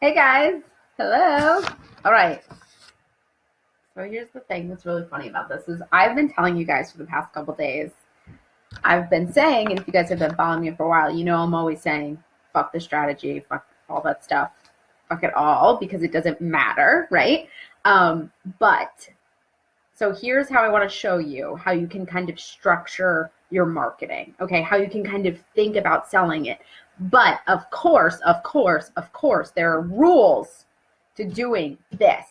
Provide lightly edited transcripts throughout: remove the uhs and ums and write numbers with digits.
Hey guys, hello. All right. So here's the thing that's really funny about this is I've been telling you guys for the past couple days, I've been saying, and if you guys have been following me for a while, you know I'm always saying, fuck the strategy, fuck all that stuff, fuck it all, because it doesn't matter, right? But so here's how I want to show you how you can kind of structure your marketing, okay? How you can kind of think about selling it. But of course, there are rules to doing this,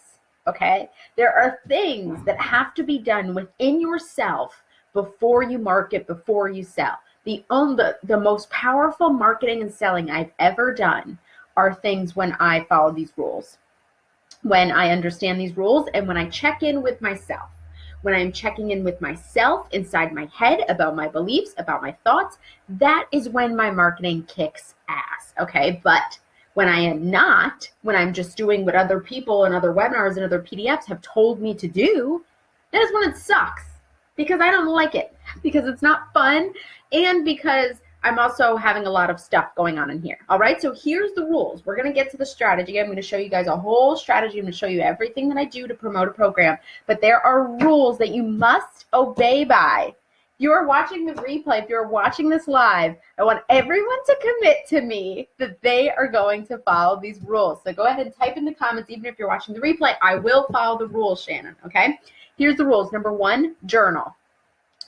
okay? There are things that have to be done within yourself before you market, before you sell. The most powerful marketing and selling I've ever done are things when I follow these rules, when I understand these rules, and when I check in with myself. When I'm checking in with myself inside my head about my beliefs, about my thoughts, that is when my marketing kicks ass, okay? But when I am not, when I'm just doing what other people and other webinars and other PDFs have told me to do, that is when it sucks, because I don't like it, because it's not fun, and because I'm also having a lot of stuff going on in here. All right, so here's the rules. We're gonna get to the strategy. I'm gonna show you guys a whole strategy. I'm gonna show you everything that I do to promote a program, but there are rules that you must obey by. If you are watching the replay, if you're watching this live, I want everyone to commit to me that they are going to follow these rules. So go ahead and type in the comments, even if you're watching the replay, I will follow the rules, Shannon, okay? Here's the rules. Number one, journal.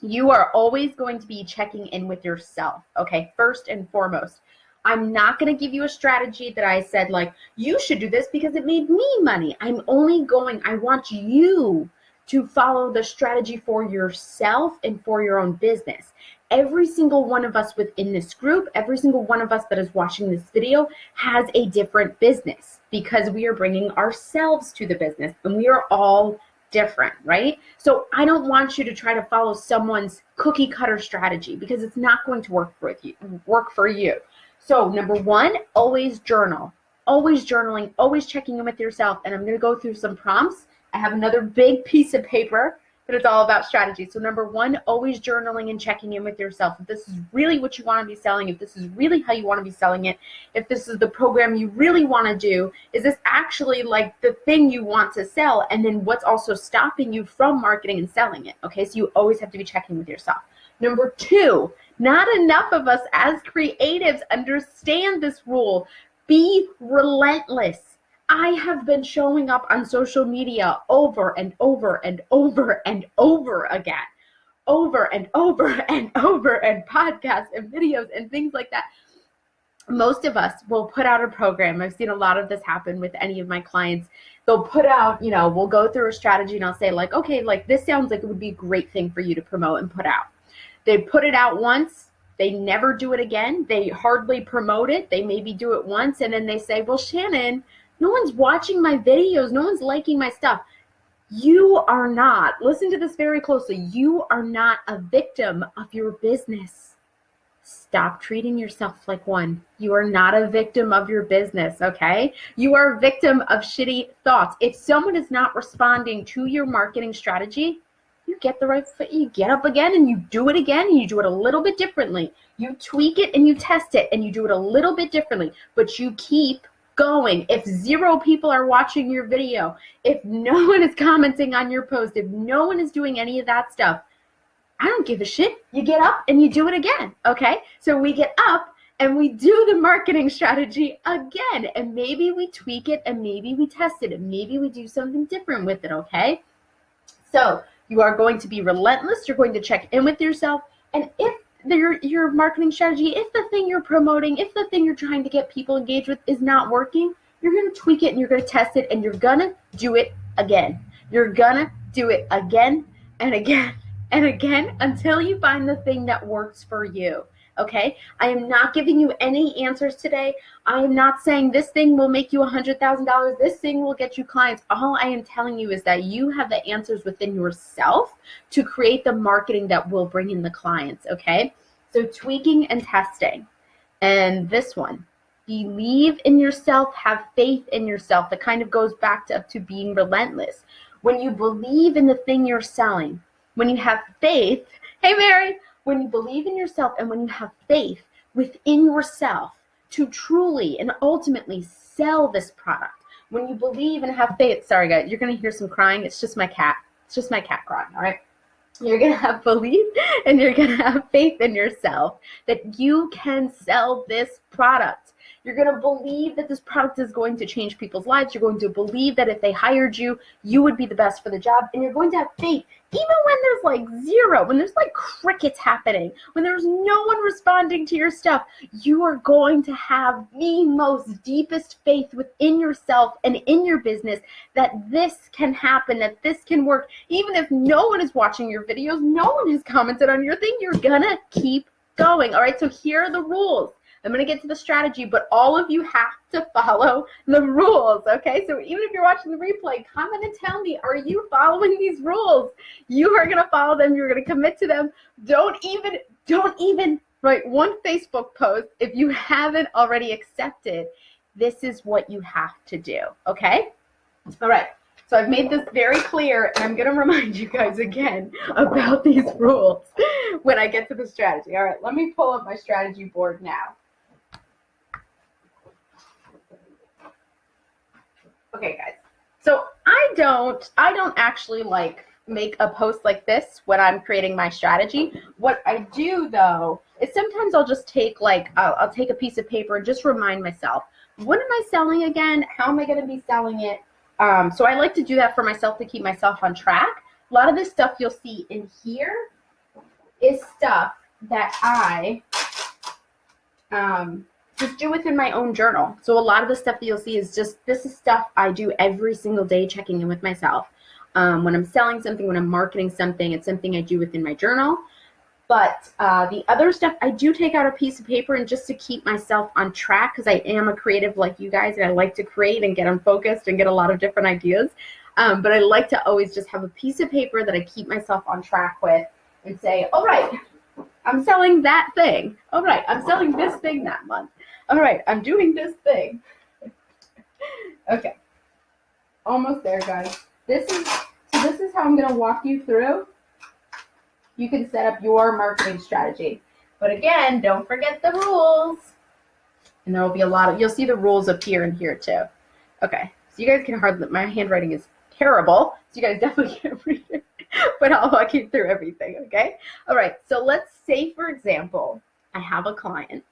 You are always going to be checking in with yourself, okay? First and foremost. I'm not going to give you a strategy that I said, like, you should do this because it made me money. I want you to follow the strategy for yourself and for your own business. Every single one of us within this group, every single one of us that is watching this video has a different business because we are bringing ourselves to the business, and we are all different, right? So I don't want you to try to follow someone's cookie cutter strategy because it's not going to work for you. So number one, always journal, always journaling, always checking in with yourself. And I'm going to go through some prompts. I have another big piece of paper, but it's all about strategy. So number one, always journaling and checking in with yourself. If this is really what you want to be selling, if this is really how you want to be selling it, if this is the program you really want to do, is this actually like the thing you want to sell? And then what's also stopping you from marketing and selling it? Okay, so you always have to be checking with yourself. Number two, not enough of us as creatives understand this rule. Be relentless. I have been showing up on social media over and over and over and over again, over and over and over, and podcasts and videos and things like that. Most of us will put out a program. I've seen a lot of this happen with any of my clients. They'll put out, we'll go through a strategy and I'll say like, okay, like this sounds like it would be a great thing for you to promote and put out. They put it out once. They never do it again. They hardly promote it. They maybe do it once and then they say, well, Shannon, no one's watching my videos. No one's liking my stuff. You are not, listen to this very closely, you are not a victim of your business. Stop treating yourself like one. You are not a victim of your business, okay? You are a victim of shitty thoughts. If someone is not responding to your marketing strategy, you get the right fit, you get up again and you do it again, and you do it a little bit differently. You tweak it and you test it and you do it a little bit differently, but you keep going. If 0 people are watching your video, if no one is commenting on your post, if no one is doing any of that stuff, I don't give a shit. You get up and you do it again, okay? So we get up and we do the marketing strategy again, and maybe we tweak it and maybe we test it and maybe we do something different with it, okay? So you are going to be relentless. You're going to check in with yourself, and if your marketing strategy, if the thing you're promoting, if the thing you're trying to get people engaged with is not working, you're going to tweak it and you're going to test it and you're going to do it again. You're going to do it again and again and again until you find the thing that works for you. Okay? I am not giving you any answers today. I am not saying this thing will make you $100,000. This thing will get you clients. All I am telling you is that you have the answers within yourself to create the marketing that will bring in the clients. Okay? So tweaking and testing. And this one, believe in yourself, have faith in yourself. That kind of goes back to being relentless. When you believe in the thing you're selling, when you have faith, hey Mary, when you believe in yourself and when you have faith within yourself to truly and ultimately sell this product, when you believe and have faith, sorry guys, you're going to hear some crying. It's just my cat. It's just my cat crying, all right? You're going to have belief and you're going to have faith in yourself that you can sell this product. You're going to believe that this product is going to change people's lives. You're going to believe that if they hired you, you would be the best for the job. And you're going to have faith, even when there's like zero, when there's like crickets happening, when there's no one responding to your stuff, you are going to have the most deepest faith within yourself and in your business that this can happen, that this can work. Even if no one is watching your videos, no one has commented on your thing, you're going to keep going. All right, so here are the rules. I'm going to get to the strategy, but all of you have to follow the rules, okay? So even if you're watching the replay, comment and tell me, are you following these rules? You are going to follow them. You're going to commit to them. Don't even write one Facebook post if you haven't already accepted. This is what you have to do, okay? All right. So I've made this very clear, and I'm going to remind you guys again about these rules when I get to the strategy. All right, let me pull up my strategy board now. Okay, guys, so I don't actually like make a post like this when I'm creating my strategy. What I do though is sometimes I'll just take I'll take a piece of paper and just remind myself, what am I selling again? How am I going to be selling it? So I like to do that for myself to keep myself on track. A lot of this stuff you'll see in here is stuff that I just do within my own journal. So a lot of the stuff that you'll see is just, this is stuff I do every single day, checking in with myself. When I'm selling something, when I'm marketing something, it's something I do within my journal. But the other stuff, I do take out a piece of paper and just to keep myself on track, because I am a creative like you guys, and I like to create and get unfocused and get a lot of different ideas. But I like to always just have a piece of paper that I keep myself on track with and say, all right, I'm selling that thing. All right, I'm selling this thing that month. All right, I'm doing this thing. Okay, almost there, guys. This is how I'm going to walk you through. You can set up your marketing strategy. But again, don't forget the rules. And there will be a lot of, you'll see the rules up here and here too. Okay, so you guys can hardly, my handwriting is terrible, so you guys definitely can't read it. But I'll walk you through everything, okay? All right, so let's say, for example, I have a client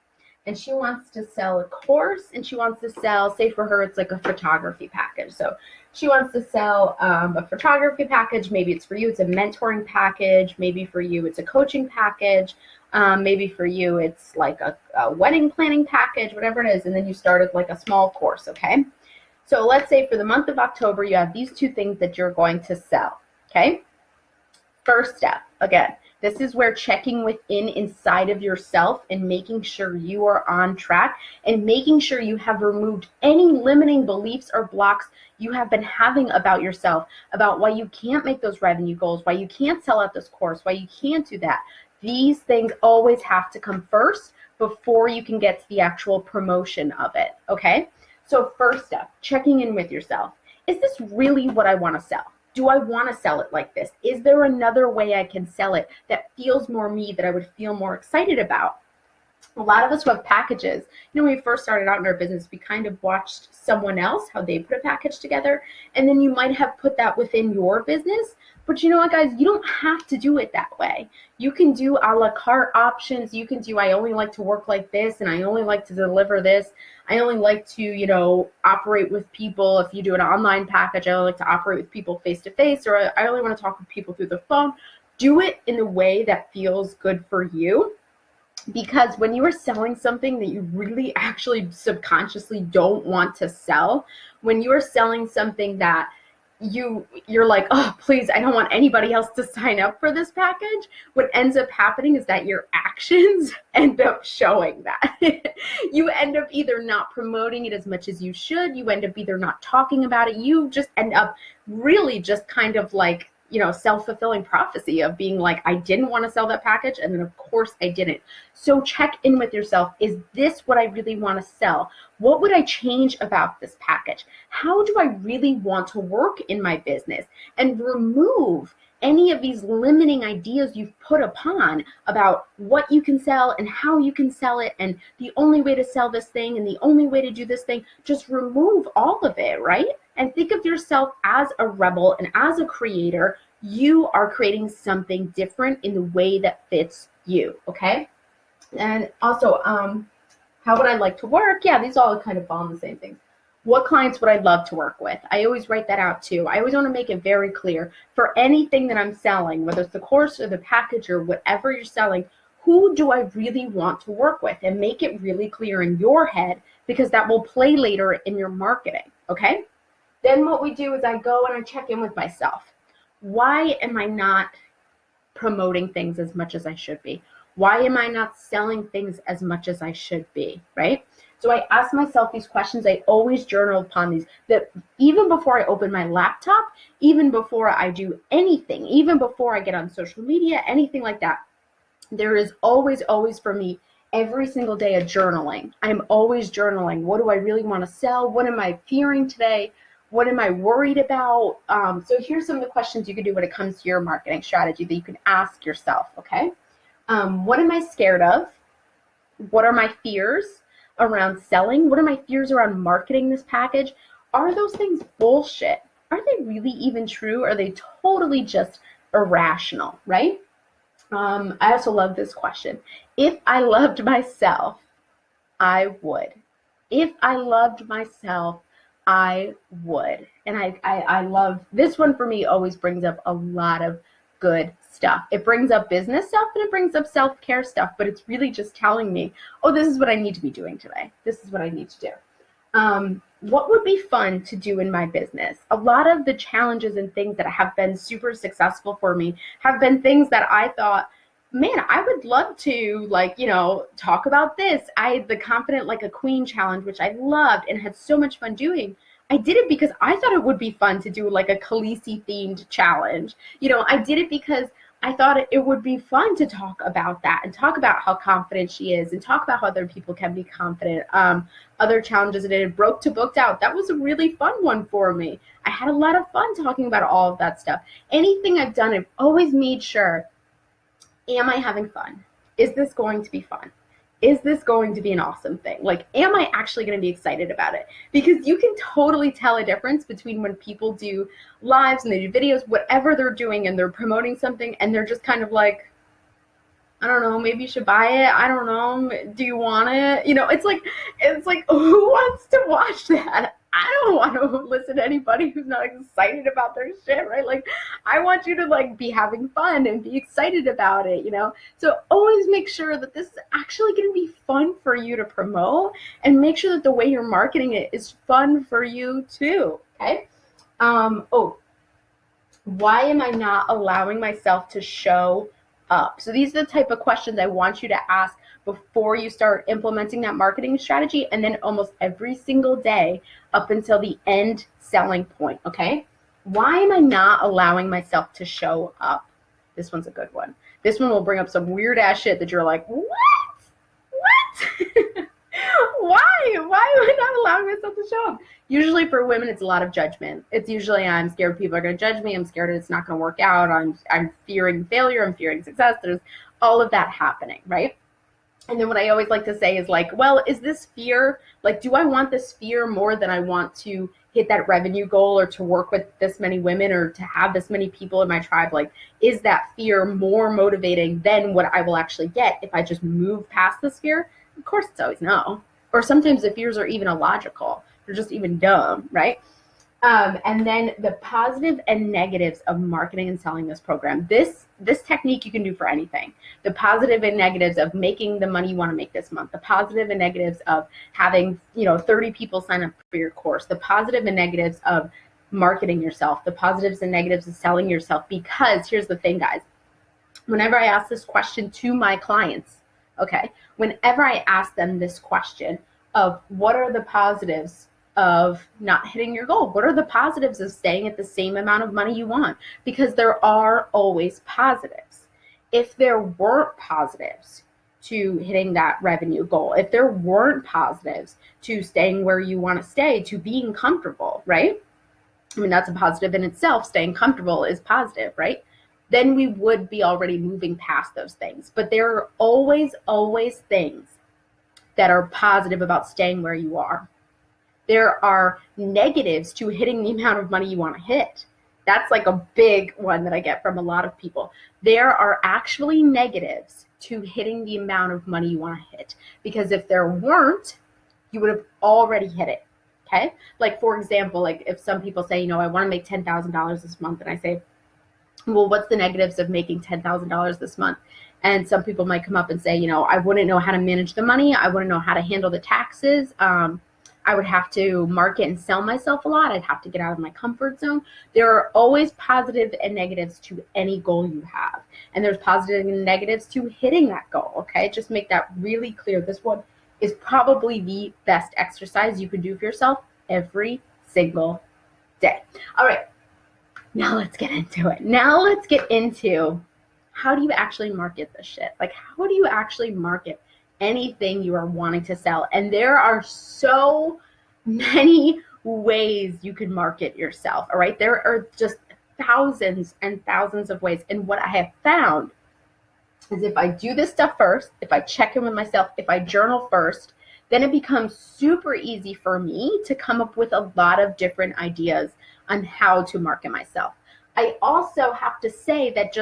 and she wants to sell a course, and she wants to sell, say for her, it's like a photography package. So she wants to sell a photography package. Maybe it's for you, it's a mentoring package. Maybe for you, it's a coaching package. Maybe for you, it's like a wedding planning package, whatever it is. And then you started like a small course, okay? So let's say for the month of October, you have these two things that you're going to sell, okay? First step, again, this is where checking within inside of yourself and making sure you are on track and making sure you have removed any limiting beliefs or blocks you have been having about yourself, about why you can't make those revenue goals, why you can't sell out this course, why you can't do that. These things always have to come first before you can get to the actual promotion of it, okay? So first step, checking in with yourself. Is this really what I want to sell? Do I want to sell it like this? Is there another way I can sell it that feels more me, that I would feel more excited about? A lot of us who have packages, when we first started out in our business, we kind of watched someone else, how they put a package together, and then you might have put that within your business. But you know what, guys? You don't have to do it that way. You can do a la carte options. You can do, I only like to work like this, and I only like to deliver this. I only like to, operate with people. If you do an online package, I only like to operate with people face-to-face, or I only want to talk with people through the phone. Do it in a way that feels good for you. Because when you are selling something that you really actually subconsciously don't want to sell, when you are selling something that you're like, oh, please, I don't want anybody else to sign up for this package, what ends up happening is that your actions end up showing that. You end up either not promoting it as much as you should. You end up either not talking about it. You just end up really just kind of like, self-fulfilling prophecy of being like, I didn't want to sell that package, and then of course I didn't. So check in with yourself. Is this what I really want to sell? What would I change about this package? How do I really want to work in my business? And remove any of these limiting ideas you've put upon about what you can sell and how you can sell it and the only way to sell this thing and the only way to do this thing, just remove all of it, right? And think of yourself as a rebel and as a creator. You are creating something different in the way that fits you, okay? And also, how would I like to work? Yeah, these all kind of fall in the same thing. What clients would I love to work with? I always write that out too. I always want to make it very clear for anything that I'm selling, whether it's the course or the package or whatever you're selling, who do I really want to work with? And make it really clear in your head, because that will play later in your marketing, okay? Then what we do is I go and I check in with myself. Why am I not promoting things as much as I should be? Why am I not selling things as much as I should be, right? So I ask myself these questions. I always journal upon these, that even before I open my laptop, even before I do anything, even before I get on social media, anything like that, there is always for me, every single day, a journaling. I'm always journaling. What do I really want to sell? What am I fearing today? What am I worried about? So here's some of the questions you can do when it comes to your marketing strategy that you can ask yourself, okay? What am I scared of? What are my fears around selling? What are my fears around marketing this package? Are those things bullshit? Are they really even true? Are they totally just irrational, right? I also love this question. If I loved myself, I would. If I loved myself, I would. And I love this one. For me, always brings up a lot of good stuff. It brings up business stuff and it brings up self-care stuff, but it's really just telling me, oh, this is what I need to be doing today. This is what I need to do. What would be fun to do in my business? A lot of the challenges and things that have been super successful for me have been things that I thought, man, I would love to, like, you know, talk about this. I had the Confident Like a Queen challenge, which I loved and had so much fun doing. I did it because I thought it would be fun to do like a Khaleesi themed challenge. You know, I did it because I thought it would be fun to talk about that and talk about how confident she is and talk about how other people can be confident. Other challenges that I did, Broke to Booked Out. That was a really fun one for me. I had a lot of fun talking about all of that stuff. Anything I've done, I've always made sure, am I having fun? Is this going to be fun? Is this going to be an awesome thing? Like, am I actually going to be excited about it? Because you can totally tell a difference between when people do lives and they do videos, whatever they're doing, and they're promoting something and they're just kind of like, I don't know, maybe you should buy it. I don't know. Do you want it? You know, it's like, who wants to watch that? I don't want to listen to anybody who's not excited about their shit, right? Like, I want you to like be having fun and be excited about it, you know? So always make sure that this is actually going to be fun for you to promote, and make sure that the way you're marketing it is fun for you too, okay? Why am I not allowing myself to show up? So these are the type of questions I want you to ask before you start implementing that marketing strategy, and then almost every single day up until the end selling point, okay? Why am I not allowing myself to show up? This one's a good one. This one will bring up some weird ass shit that you're like, what? Why am I not allowing myself to show up? Usually for women, it's a lot of judgment. It's usually, I'm scared people are going to judge me. I'm scared it's not going to work out. I'm fearing failure. I'm fearing success. There's all of that happening, right? And then what I always like to say is like, well, is this fear, like, do I want this fear more than I want to hit that revenue goal or to work with this many women or to have this many people in my tribe? Like, is that fear more motivating than what I will actually get if I just move past this fear? Of course, it's always no. Or sometimes the fears are even illogical. They're just even dumb, right? And then the positive and negatives of marketing and selling this program. This technique you can do for anything. The positive and negatives of making the money you want to make this month. The positive and negatives of having, 30 people sign up for your course. The positive and negatives of marketing yourself. The positives and negatives of selling yourself. Because here's the thing, guys. Whenever I ask this question to my clients, okay, whenever I ask them this question of what are the positives of not hitting your goal? What are the positives of staying at the same amount of money you want? Because there are always positives. If there weren't positives to hitting that revenue goal, if there weren't positives to staying where you want to stay, to being comfortable, right? I mean, that's a positive in itself. Staying comfortable is positive, right? then we would be already moving past those things. But there are always, always things that are positive about staying where you are. There are negatives to hitting the amount of money you want to hit. That's like a big one that I get from a lot of people. There are actually negatives to hitting the amount of money you want to hit, because if there weren't, you would have already hit it. Okay? Like, for example, like if some people say, I want to make $10,000 this month, and I say, well, what's the negatives of making $10,000 this month? And some people might come up and say, I wouldn't know how to manage the money. I wouldn't know how to handle the taxes. I would have to market and sell myself a lot. I'd have to get out of my comfort zone. There are always positive and negatives to any goal you have. And there's positive and negatives to hitting that goal, okay? Just make that really clear. This one is probably the best exercise you can do for yourself every single day. All right, now let's get into it. Now let's get into how do you actually market this shit? Like, how do you actually market anything you are wanting to sell? And there are so many ways you can market yourself, all right? There are just thousands and thousands of ways. And what I have found is if I do this stuff first, if I check in with myself, if I journal first, then it becomes super easy for me to come up with a lot of different ideas on how to market myself. I also have to say that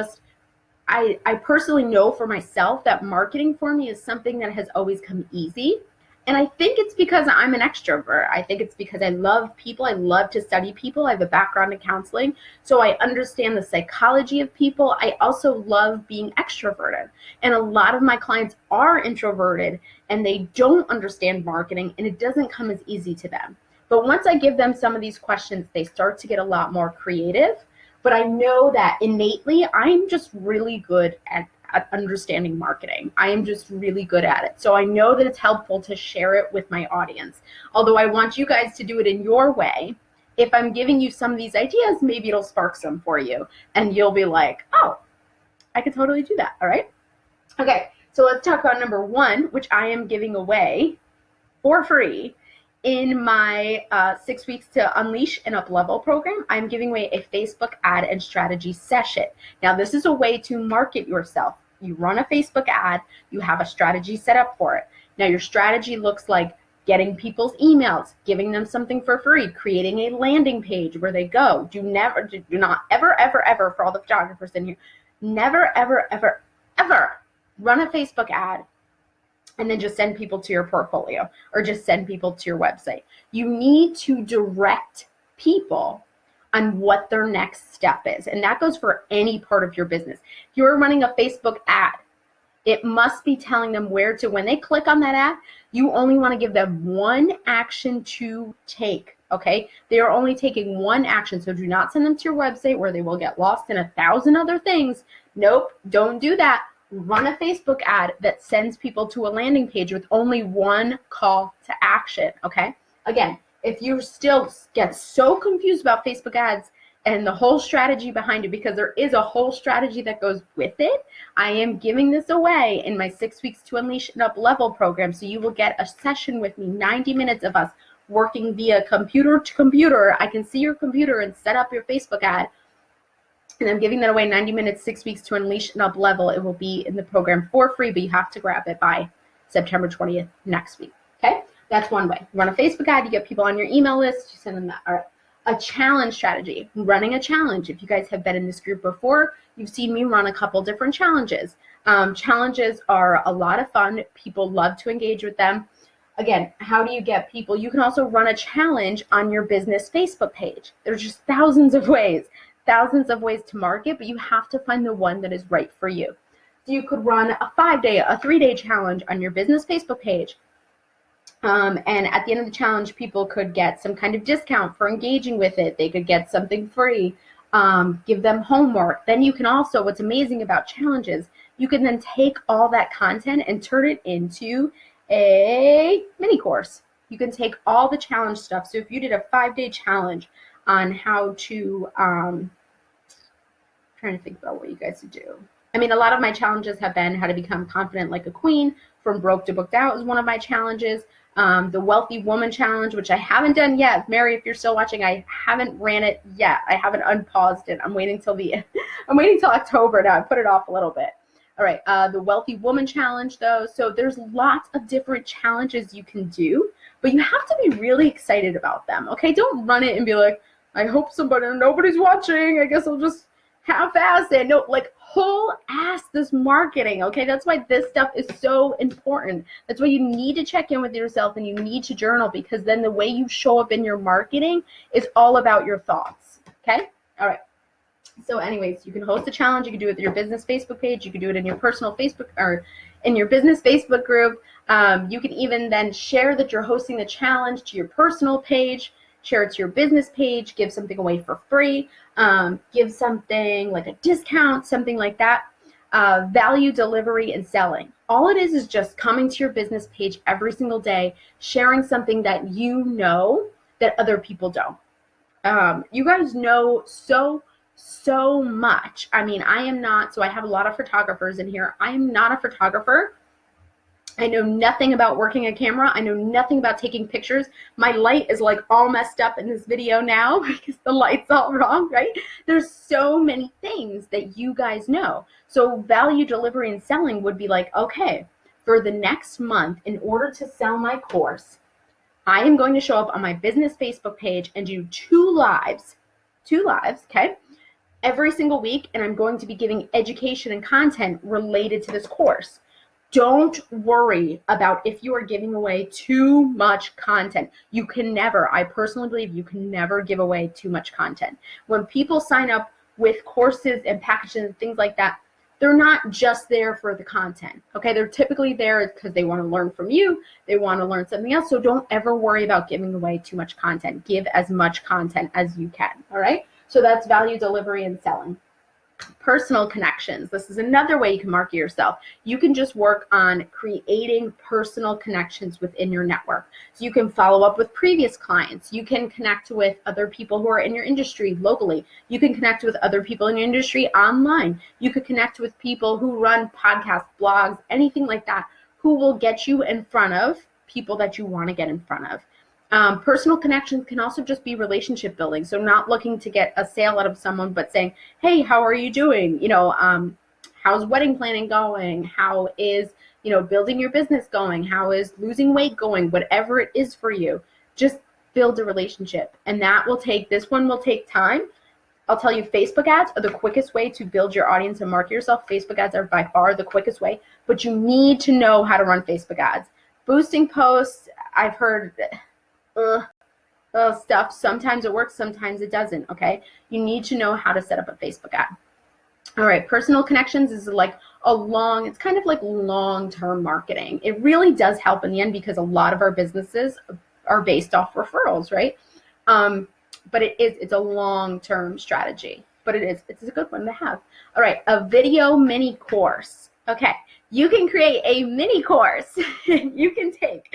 I personally know for myself that marketing for me is something that has always come easy. And I think it's because I'm an extrovert. I think it's because I love people. I love to study people. I have a background in counseling, so I understand the psychology of people. I also love being extroverted. And a lot of my clients are introverted and they don't understand marketing, and it doesn't come as easy to them. But once I give them some of these questions, they start to get a lot more creative. But I know that innately, I'm just really good at understanding marketing. I am just really good at it. So I know that it's helpful to share it with my audience. Although I want you guys to do it in your way. If I'm giving you some of these ideas, maybe it'll spark some for you. And you'll be like, oh, I could totally do that. All right. Okay. So let's talk about number one, which I am giving away for free. In my 6 weeks to Unleash and Up-Level program, I'm giving away a Facebook ad and strategy session. Now, this is a way to market yourself. You run a Facebook ad, you have a strategy set up for it. Now, your strategy looks like getting people's emails, giving them something for free, creating a landing page where they go. Do not ever, for all the photographers in here, never, ever run a Facebook ad and then just send people to your portfolio or just send people to your website. You need to direct people on what their next step is. And that goes for any part of your business. If you're running a Facebook ad, it must be telling them where to, when they click on that ad, you only want to give them one action to take, okay? They are only taking one action, so do not send them to your website where they will get lost in 1,000 other things. Nope, don't do that. Run a Facebook ad that sends people to a landing page with only one call to action, okay? Again, if you still get so confused about Facebook ads and the whole strategy behind it, because there is a whole strategy that goes with it, I am giving this away in my 6 weeks to Unleash and Up-Level program. So you will get a session with me, 90 minutes of us working via computer to computer. I can see your computer and set up your Facebook ad. And I'm giving that away 90 minutes, 6 weeks to Unleash and Up-Level. It will be in the program for free, but you have to grab it by September 20th next week. Okay? That's one way. You run a Facebook ad, you get people on your email list, you send them that. All right. A challenge strategy, running a challenge. If you guys have been in this group before, you've seen me run a couple different challenges. Challenges are a lot of fun. People love to engage with them. Again, how do you get people? You can also run a challenge on your business Facebook page. There's just thousands of ways to market, but you have to find the one that is right for you. So you could run a 5-day, a 3-day challenge on your business Facebook page. And at the end of the challenge, people could get some kind of discount for engaging with it. They could get something free, give them homework. Then you can also, what's amazing about challenges, you can then take all that content and turn it into a mini course. You can take all the challenge stuff. So if you did a 5-day challenge on how to, trying to think about what you guys would do. I mean, a lot of my challenges have been how to become confident like a queen, From Broke to Booked Out is one of my challenges. The Wealthy Woman Challenge, which I haven't done yet. Mary, if you're still watching, I haven't ran it yet. I haven't unpaused it. I'm waiting till October now. I put it off a little bit. All right, the Wealthy Woman Challenge, though. So there's lots of different challenges you can do, but you have to be really excited about them, okay? Don't run it and be like, I hope nobody's watching. I guess I'll just half-ass it. No, like whole ass this marketing, okay? That's why this stuff is so important. That's why you need to check in with yourself and you need to journal, because then the way you show up in your marketing is all about your thoughts, okay? All right. So anyways, you can host a challenge. You can do it with your business Facebook page. You can do it in your personal Facebook or in your business Facebook group. You can even then share that you're hosting the challenge to your personal page, share it to your business page, give something away for free, give something like a discount, something like that. Value delivery and selling. All it is just coming to your business page every single day, sharing something that you know that other people don't. You guys know so much. I mean, I am not, so I have a lot of photographers in here. I am not a photographer. I know nothing about working a camera. I know nothing about taking pictures. My light is like all messed up in this video now because the light's all wrong, right? There's so many things that you guys know. So value delivery and selling would be like, okay, for the next month, in order to sell my course, I am going to show up on my business Facebook page and do two lives, okay, every single week, and I'm going to be giving education and content related to this course. Don't worry about if you are giving away too much content. You can never, I personally believe you can never give away too much content. When people sign up with courses and packages and things like that, they're not just there for the content, okay? They're typically there because they want to learn from you. They want to learn something else. So don't ever worry about giving away too much content. Give as much content as you can, all right? So that's value delivery and selling. Personal connections. This is another way you can market yourself. You can just work on creating personal connections within your network. So you can follow up with previous clients. You can connect with other people who are in your industry locally. You can connect with other people in your industry online. You could connect with people who run podcasts, blogs, anything like that, who will get you in front of people that you want to get in front of. Personal connections can also just be relationship building. So not looking to get a sale out of someone, but saying, hey, how are you doing? You know, how's wedding planning going? How is, you know, building your business going? How is losing weight going? Whatever it is for you, just build a relationship. And that will take, this one will take time. I'll tell you, Facebook ads are the quickest way to build your audience and market yourself. Facebook ads are by far the quickest way, but you need to know how to run Facebook ads. Boosting posts, I've heard stuff. Sometimes it works, sometimes it doesn't, okay? You need to know how to set up a Facebook ad. All right, personal connections is like it's kind of like long-term marketing. It really does help in the end because a lot of our businesses are based off referrals, right? But it's a long-term strategy, but it's a good one to have. All right, a video mini course. Okay, you can create a mini course. You can take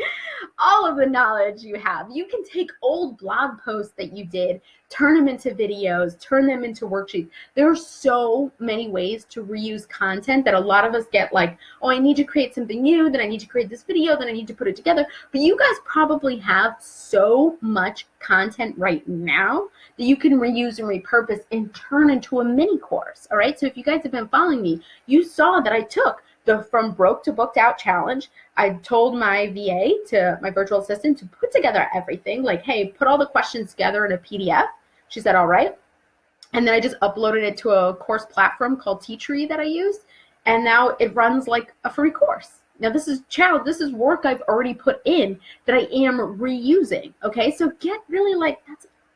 all of the knowledge you have. You can take old blog posts that you did, turn them into videos, turn them into worksheets. There are so many ways to reuse content that a lot of us get like, oh, I need to create something new, then I need to create this video, then I need to put it together. But you guys probably have so much content right now that you can reuse and repurpose and turn into a mini course. All right. So if you guys have been following me, you saw that I took the From Broke to Booked Out challenge. I told my VA, to my virtual assistant, to put together everything, like, hey, put all the questions together in a PDF. She said, all right. And then I just uploaded it to a course platform called Teachery that I use. And now it runs like a free course. Now this is work I've already put in that I am reusing. Okay. So get really like,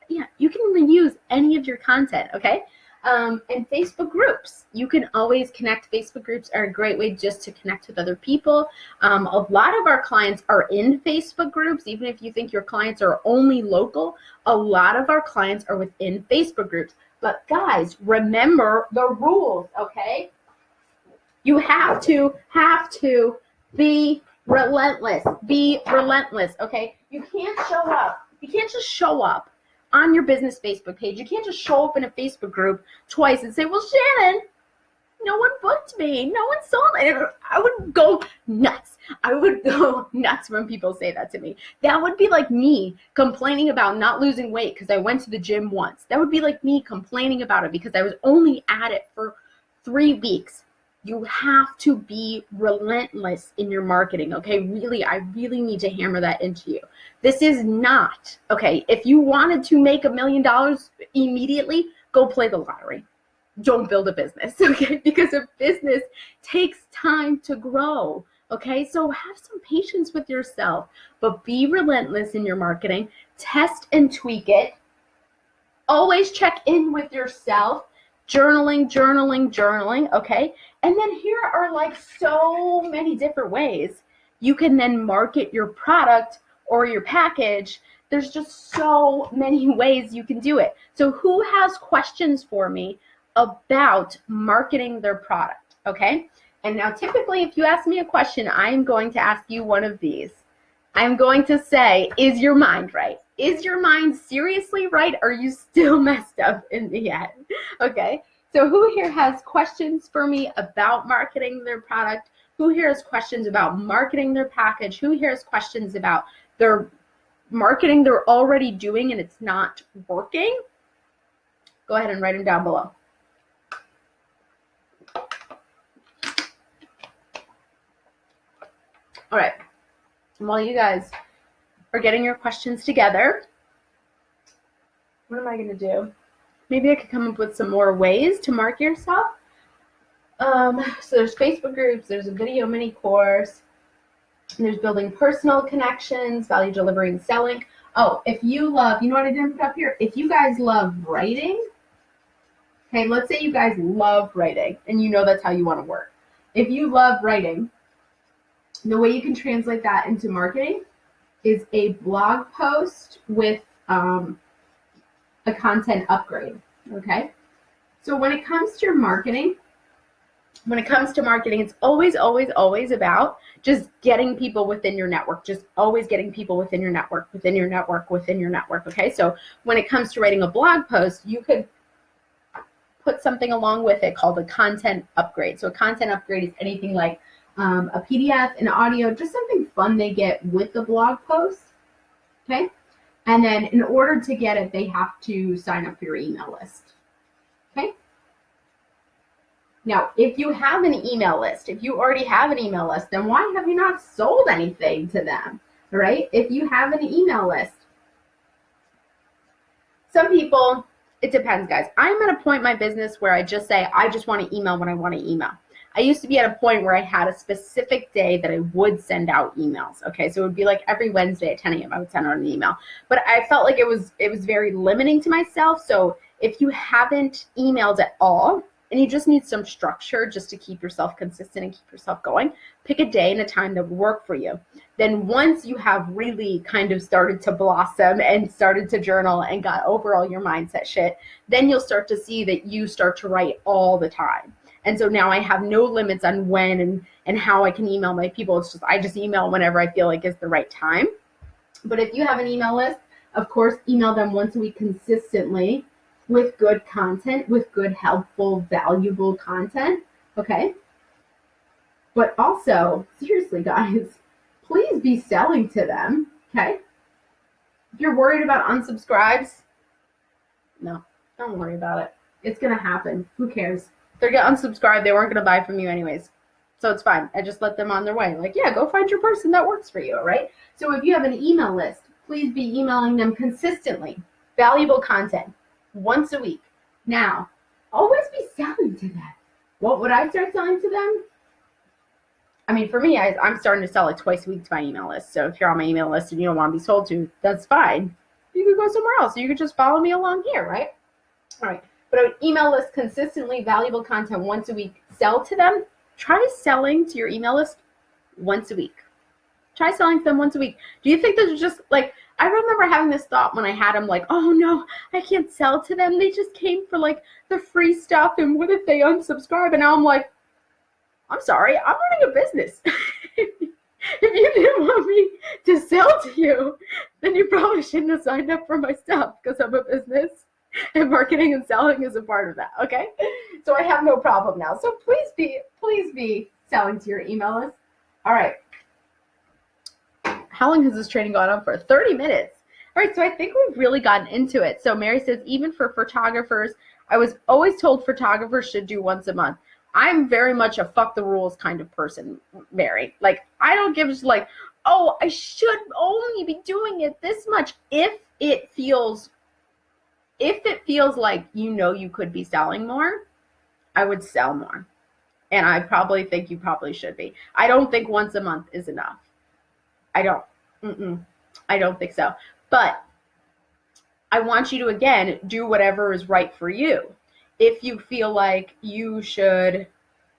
you can reuse any of your content. Okay. And Facebook groups. You can always connect. Facebook groups are a great way just to connect with other people. A lot of our clients are in Facebook groups. Even if you think your clients are only local, a lot of our clients are within Facebook groups. But guys, remember the rules, okay? You have to be relentless. Be relentless, okay? You can't show up. You can't just show up on your business Facebook page. You can't just show up in a Facebook group twice and say, well, Shannon, no one booked me. No one sold it. I would go nuts. I would go nuts when people say that to me. That would be like me complaining about not losing weight because I went to the gym once. That would be like me complaining about it because I was only at it for 3 weeks. You have to be relentless in your marketing, okay? Really, I really need to hammer that into you. This is not, okay, if you wanted to make $1 million immediately, go play the lottery. Don't build a business, okay? Because a business takes time to grow, okay? So have some patience with yourself, but be relentless in your marketing. Test and tweak it. Always check in with yourself. Journaling, okay? And then here are like so many different ways you can then market your product or your package. There's just so many ways you can do it. So who has questions for me about marketing their product, okay? And now typically if you ask me a question, I'm going to ask you one of these. I'm going to say, is your mind right? Is your mind seriously right? Or are you still messed up in the head? Okay, so who here has questions for me about marketing their product? Who here has questions about marketing their package? Who here has questions about their marketing they're already doing and it's not working? Go ahead and write them down below. All right, and while you guys are getting your questions together, what am I going to do? Maybe I could come up with some more ways to market yourself. So there's Facebook groups, there's a video mini course, there's building personal connections, value delivery and selling. Oh, if you love, you know what I didn't put up here? If you guys love writing, okay, let's say you guys love writing and you know that's how you want to work. If you love writing, the way you can translate that into marketing is a blog post with a content upgrade, okay? So when it comes to your marketing, it's always about just getting people within your network, just always getting people within your network, okay? So when it comes to writing a blog post, you could put something along with it called a content upgrade. So a content upgrade is anything like a PDF, an audio, just something fun they get with the blog post, okay? And then in order to get it, they have to sign up for your email list, okay? Now, if you have an email list, if you already have an email list, then why have you not sold anything to them, right? If you have an email list. Some people, it depends, guys. I'm at a point in my business where I just say, I just want to email when I want to email. I used to be at a point where I had a specific day that I would send out emails. Okay, so it would be like every Wednesday at 10 a.m. I would send out an email. But I felt like it was very limiting to myself. So if you haven't emailed at all and you just need some structure just to keep yourself consistent and keep yourself going, pick a day and a time that would work for you. Then once you have really kind of started to blossom and started to journal and got over all your mindset shit, then you'll start to see that you start to write all the time. And so now I have no limits on when and how I can email my people. It's just, I just email whenever I feel like is the right time. But if you have an email list, of course, email them once a week consistently with good content, with good, helpful, valuable content, okay? But also, seriously, guys, please be selling to them, okay? If you're worried about unsubscribes, no, don't worry about it. It's going to happen. Who cares? They're going to unsubscribe. They weren't going to buy from you anyways. So it's fine. I just let them on their way. Like, yeah, go find your person that works for you, right? So if you have an email list, please be emailing them consistently. Valuable content, once a week. Now, always be selling to them. What would I start selling to them? I mean, for me, I'm starting to sell like twice a week to my email list. So if you're on my email list and you don't want to be sold to, that's fine. You could go somewhere else. You could just follow me along here, right? All right. But an email list consistently, valuable content once a week. Sell to them. Try selling to your email list once a week. Try selling to them once a week. Do you think this is just like, I remember having this thought when I had them like, oh no, I can't sell to them. They just came for like the free stuff. And what if they unsubscribe? And now I'm like, I'm sorry, I'm running a business. If you didn't want me to sell to you, then you probably shouldn't have signed up for my stuff because I'm a business. and marketing and selling is a part of that. Okay. So I have no problem now. So please be selling to your email list. All right. How long has this training gone on for? 30 minutes. All right, so I think we've really gotten into it. So Mary says, even for photographers, I was always told photographers should do once a month. I'm very much a fuck the rules kind of person, Mary. Like, I don't give like, oh, I should only be doing it this much. If it feels like you could be selling more, I would sell more. And I probably think you probably should be. I don't think once a month is enough. I don't think so. But I want you to, again, do whatever is right for you. If you feel like you should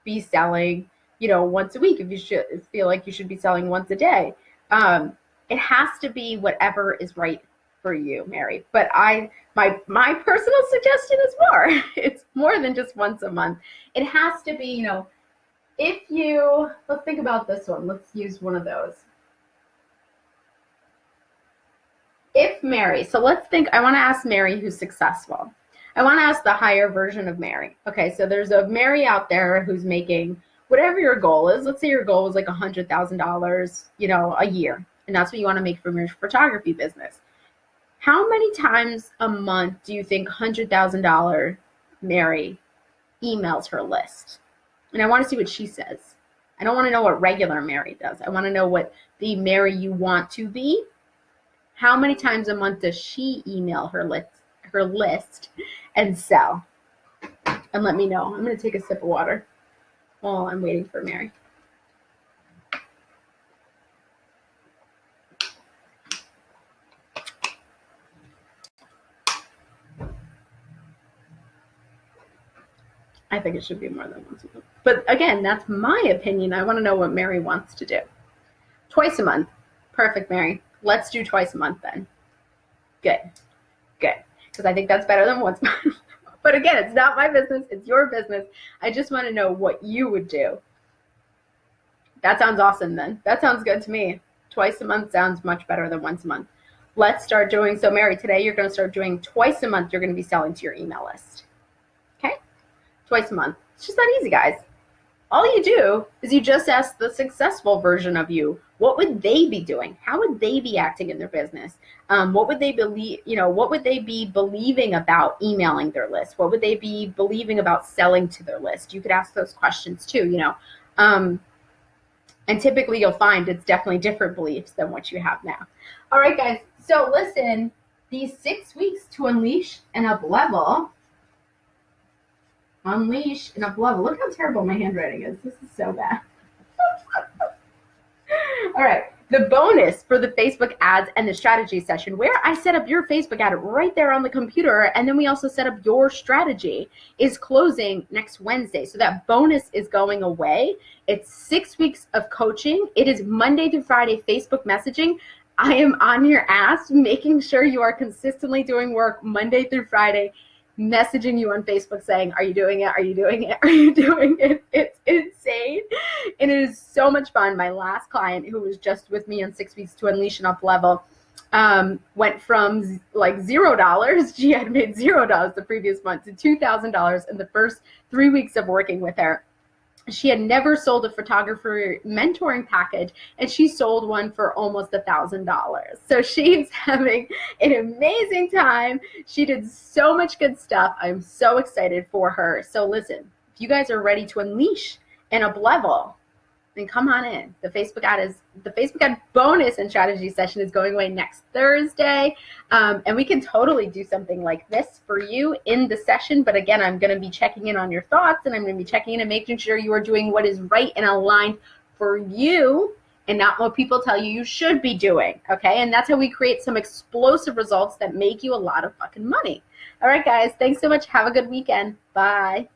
be selling, once a week, if you feel like you should be selling once a day, it has to be whatever is right for you, Mary. But my personal suggestion is more. It's more than just once a month. It has to be, let's think about this one. Let's use one of those. If Mary, so let's think, I want to ask Mary who's successful. I want to ask the higher version of Mary. Okay, so there's a Mary out there who's making whatever your goal is. Let's say your goal is like $100,000, a year, and that's what you want to make from your photography business. How many times a month do you think $100,000 Mary emails her list? And I want to see what she says. I don't want to know what regular Mary does. I want to know what the Mary you want to be. How many times a month does she email her list and sell? And let me know. I'm going to take a sip of water while I'm waiting for Mary. I think it should be more than once a month. But again, that's my opinion. I want to know what Mary wants to do. Twice a month. Perfect, Mary. Let's do twice a month then. Good. Because I think that's better than once a month. But again, it's not my business. It's your business. I just want to know what you would do. That sounds awesome then. That sounds good to me. Twice a month sounds much better than once a month. Let's start doing, so Mary, today you're going to start doing twice a month. You're going to be selling to your email list. Okay? Twice a month. It's just that easy, guys. All you do is you just ask the successful version of you, what would they be doing? How would they be acting in their business? What would they believe, what would they be believing about emailing their list? What would they be believing about selling to their list? You could ask those questions too, and typically you'll find it's definitely different beliefs than what you have now. All right, guys. So listen, these 6 weeks to unleash and up level. Unleash and up level. Look how terrible my handwriting is. This is so bad. All right. The bonus for the Facebook ads and the strategy session, where I set up your Facebook ad right there on the computer, and then we also set up your strategy, is closing next Wednesday. So that bonus is going away. It's 6 weeks of coaching. It is Monday through Friday Facebook messaging. I am on your ass, making sure you are consistently doing work Monday through Friday, messaging you on Facebook saying, are you doing it? Are you doing it? Are you doing it? It's insane. And it is so much fun. My last client, who was just with me on 6 weeks to unleash and up level, went from like $0. She had made $0 the previous month to $2,000 in the first 3 weeks of working with her. She had never sold a photographer mentoring package, and she sold one for almost $1,000. So she's having an amazing time. She did so much good stuff. I'm so excited for her. So listen, if you guys are ready to unleash and up level, then come on in. The Facebook ad bonus and strategy session is going away next Thursday. And we can totally do something like this for you in the session. But again, I'm going to be checking in on your thoughts, and I'm going to be checking in and making sure you are doing what is right and aligned for you and not what people tell you should be doing. Okay. And that's how we create some explosive results that make you a lot of fucking money. All right, guys. Thanks so much. Have a good weekend. Bye.